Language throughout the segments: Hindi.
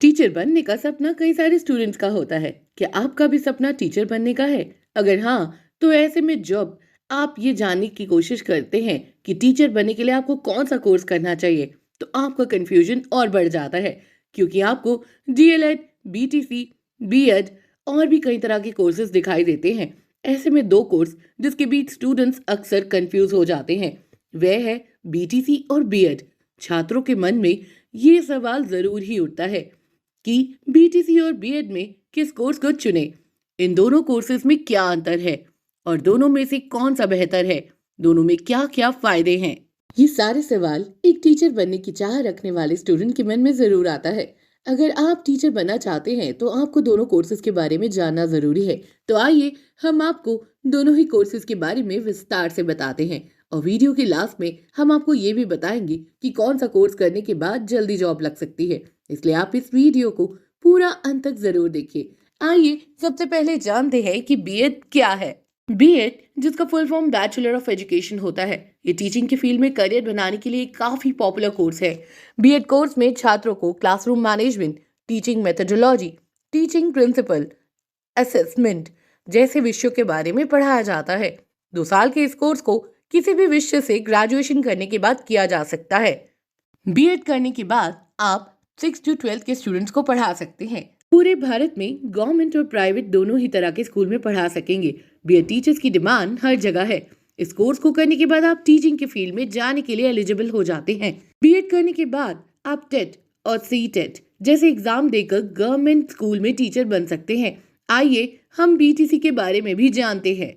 टीचर बनने का सपना कई सारे स्टूडेंट्स का होता है। क्या आपका भी सपना टीचर बनने का है? अगर हाँ, तो ऐसे में जब आप ये जानने की कोशिश करते हैं कि टीचर बनने के लिए आपको कौन सा कोर्स करना चाहिए, तो आपका कंफ्यूजन और बढ़ जाता है, क्योंकि आपको डीएलएड, बीटीसी, बीएड और भी कई तरह के कोर्सेज दिखाई देते हैं। ऐसे में दो कोर्स जिसके बीच स्टूडेंट्स अक्सर कंफ्यूज हो जाते हैं, वह है बीटीसी और बीएड। छात्रों के मन में ये सवाल जरूर ही उठता है कि बीटीसी और बीएड में किस कोर्स को चुने, इन दोनों कोर्सेज में क्या अंतर है और दोनों में से कौन सा बेहतर है, दोनों में क्या क्या फायदे हैं। ये सारे सवाल एक टीचर बनने की चाह रखने वाले स्टूडेंट के मन में जरूर आता है। अगर आप टीचर बनना चाहते हैं तो आपको दोनों कोर्सेज के बारे में जानना जरूरी है। तो आइए हम आपको दोनों ही कोर्सेज के बारे में विस्तार से बताते हैं, और वीडियो के लास्ट में हम आपको ये भी बताएंगे कि कौन सा कोर्स करने के बाद जल्दी जॉब लग सकती है। इसलिए आप इस वीडियो को पूरा अंत तक जरूर देखिए। आइए सबसे पहले जानते हैं कि बीएड क्या है। बीएड, जिसका full form bachelor of education होता है, ये टीचिंग की फील्ड में करियर बनाने के लिए एक काफी पॉपुलर कोर्स है। बीएड कोर्स में छात्रों को classroom management, teaching methodology, teaching principle, assessment जैसे विषयों के बारे में पढ़ाया जाता है। 2 साल के इस कोर्स को किसी भी विषय से ग्रेजुएशन करने के बाद किया जा सकता है। बीएड करने के बाद आप 6 to 12 के स्टूडेंट्स को पढ़ा सकते हैं। पूरे भारत में गवर्नमेंट और प्राइवेट दोनों ही तरह के स्कूल में पढ़ा सकेंगे। बीएड टीचर्स की डिमांड हर जगह है। इस कोर्स को करने के बाद आप टीचिंग के फील्ड में जाने के लिए एलिजिबल हो जाते हैं। बीएड करने के बाद आप टेट और सी टेट जैसे एग्जाम देकर गवर्नमेंट स्कूल में टीचर बन सकते हैं। आइए हम बीटीसी के बारे में भी जानते हैं।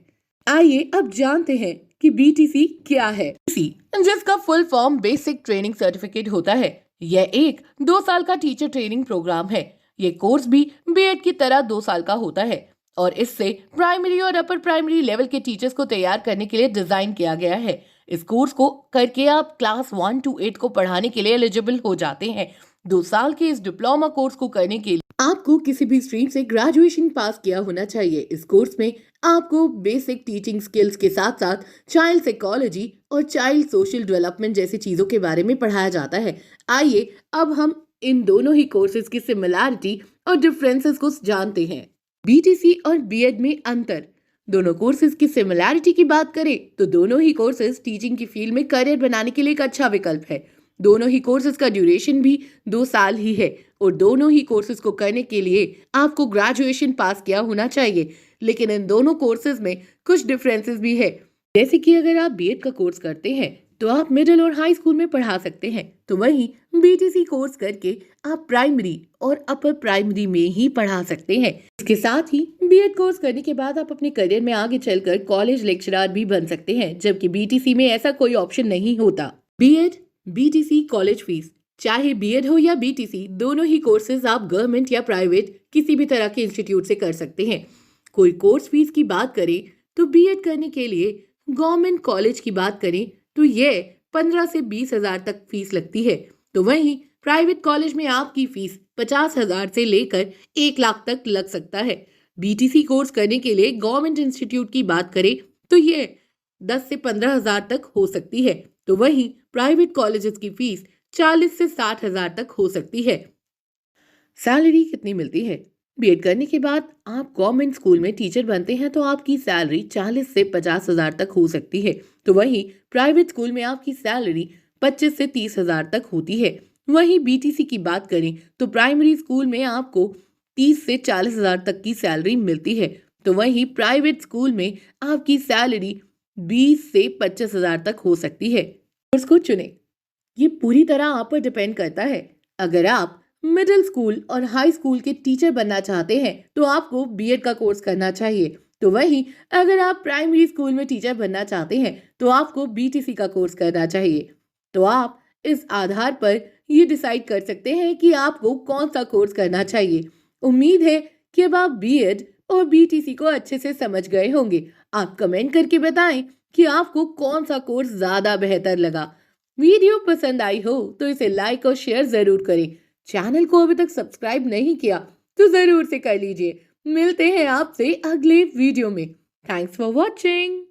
आइए अब जानते हैं कि बीटीसी क्या है। जिसका full form basic training certificate होता है। यह एक 2 साल का टीचर ट्रेनिंग प्रोग्राम है। ये कोर्स भी बीएड की तरह 2 साल का होता है और इससे प्राइमरी और अपर प्राइमरी लेवल के टीचर्स को तैयार करने के लिए डिजाइन किया गया है। इस कोर्स को करके आप क्लास 1 to 8 को पढ़ाने के लिए एलिजिबल हो जाते हैं। 2 साल के इस डिप्लोमा कोर्स को करने के लिए आपको किसी भी स्ट्रीम से ग्रेजुएशन पास किया होना चाहिए। इस कोर्स में आपको बेसिक टीचिंग स्किल्स के साथ साथ चाइल्ड साइकोलॉजी और चाइल्ड सोशल डेवलपमेंट जैसी चीजों के बारे में पढ़ाया जाता है। आइए अब हम इन दोनों ही कोर्सेज की सिमिलैरिटी और डिफरेंसेस को जानते हैं। बीटीसी और बीएड में अंतर। दोनों कोर्सेज की सिमिलैरिटी की बात करें तो दोनों ही कोर्सेज टीचिंग की फील्ड में करियर बनाने के लिए एक अच्छा विकल्प है। दोनों ही कोर्सेज का ड्यूरेशन भी 2 साल ही है और दोनों ही कोर्सेज को करने के लिए आपको ग्रेजुएशन पास किया होना चाहिए। लेकिन इन दोनों कोर्सेज में कुछ डिफरेंसेस भी है। जैसे कि अगर आप बीएड का कोर्स करते हैं तो आप मिडिल और हाई स्कूल में पढ़ा सकते हैं, तो वहीं बीटीसी कोर्स करके आप प्राइमरी और अपर प्राइमरी में ही पढ़ा सकते हैं। इसके साथ ही बीएड कोर्स करने के बाद आप अपने करियर में आगे चलकर कॉलेज लेक्चरर भी बन सकते हैं, जबकि बीटीसी में ऐसा कोई ऑप्शन नहीं होता। BEd, BTC college fees. चाहे बीएड हो या बीटीसी, दोनों ही कोर्सेज आप गवर्नमेंट या प्राइवेट किसी भी तरह के इंस्टीट्यूट से कर सकते हैं। कोई कोर्स फीस की बात करें तो बीएड करने के लिए गवर्नमेंट कॉलेज की बात करें तो ये 15 से 20 हजार तक फीस लगती है। तो वहीं प्राइवेट कॉलेज में आपकी फीस 50,000 से लेकर 1 लाख तक लग सकता है। बीटीसी कोर्स करने के लिए गवर्नमेंट इंस्टीट्यूट की बात करें तो ये 10 से 15 हजार तक हो सकती है। तो वहीं प्राइवेट कॉलेजेस की फीस 40 से 60 हजार तक हो सकती है। सैलरी कितनी मिलती है? बीएड करने के बाद आप गवर्नमेंट स्कूल में टीचर बनते हैं तो आपकी सैलरी 40 से 50 हजार तक हो सकती है। तो वहीं प्राइवेट स्कूल में आपकी सैलरी 25 से 30 हजार तक होती है। वहीं बीटीसी की बात करें तो प्राइमरी स्कूल में आपको 30 से 40 हजार तक की सैलरी मिलती है। तो वहीं प्राइवेट स्कूल में आपकी सैलरी 20 से 25 हजार तक हो सकती है। कोर्स को चुने, ये पूरी तरह आप पर डिपेंड करता है। अगर आप मिडिल स्कूल और हाई स्कूल के टीचर बनना चाहते हैं तो आपको बीएड का कोर्स करना चाहिए। तो वहीं अगर आप प्राइमरी स्कूल में टीचर बनना चाहते हैं तो आपको बीटीसी का कोर्स करना चाहिए। तो आप इस आधार पर ये डिसाइड कर सकते हैं कि आपको कौन सा कोर्स करना चाहिए। उम्मीद है कि अब आप बीएड और बीटीसी को अच्छे से समझ गए होंगे। आप कमेंट करके बताएं कि आपको कौन सा कोर्स ज्यादा बेहतर लगा। वीडियो पसंद आई हो तो इसे लाइक और शेयर जरूर करें। चैनल को अभी तक सब्सक्राइब नहीं किया तो जरूर से कर लीजिए। मिलते हैं आपसे अगले वीडियो में। Thanks for watching.